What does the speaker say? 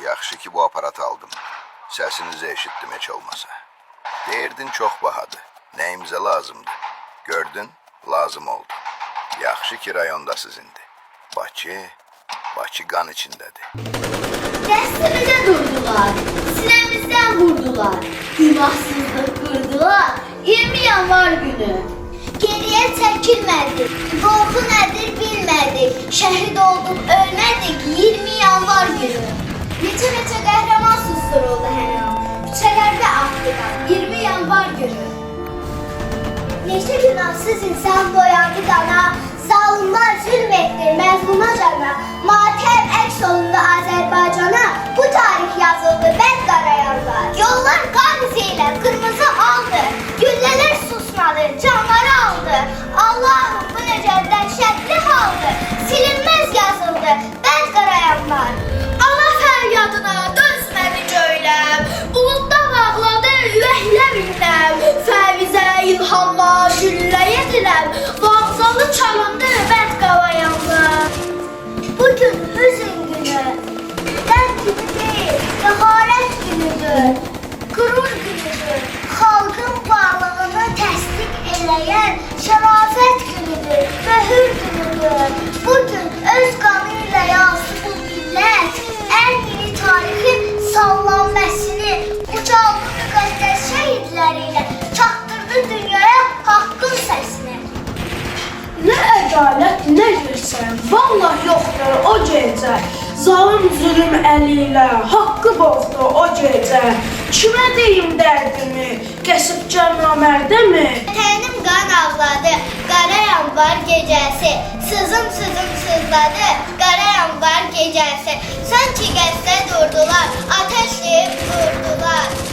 Yaxşı ki bu aparatı aldım. Səsinizi eşitdim heç olmasa. Deyirdin çox bahadır. Nəyimizə lazımdı? Gördün, lazım oldu. Yaxşı ki rayondasız indi. Bakı qan içindədir. Dəstəmizə durdular, sinəmizdən vurdular, günahsızlıq qırdılar, 20 yanvar günü. Geriyə çəkilmədik, qorxu nədir bilmədik, şəhid oldum ölmədik 20 yanvar günü. Neçə qəhrəman susturuldu hər an, küçələrdə atdılar 20 yanvar günü. Neçə günahsız insan boyandı qana, zalimlar zülm etdi məzluma cana, matəm əks olundu Azərbaycana, bu tarix yazıldı bəd qarayanlar. Yollar qan izi ilə qırmızı aldı, güllələr susmadı, canları aldı. Allahım bu necə dəhşətli haldır, silinməz yazıldı bəd qarayanlar. Ana fəryadına dözmədi göyləm, buluddan ağladı ürəklər inəm, Fəvizə ilhamla şüllə yediləm, vağzalı çalındı bəd qarayanlar. Bugün hüzün günü, dərd günü deyil, qəharət günüdür, qürur günüdür, xalqın varlığını təsdiq eləyən şərafət günüdür, möhür günüdür. Bugün öz qanı ilə yazdı bu millət, ən yeni tarixin sallanməsini, ucaldı müqəddəs şəhidləri ilə çatdırdı dünyaya haqqın səsini. Nə ədalət, nə girsən, vallah yoxdur o gecə. Zalim zülüm əli ilə haqqı boğdu o gecə. Kimə deyim dərdimi, kəsibkar namərdəmi? Vətənim qan ağladı, qara yanvar gecəsi, sızım sızladı, qara yanvar gecəsi. Sanki qəsdə durdular, ateşləyib vurdular.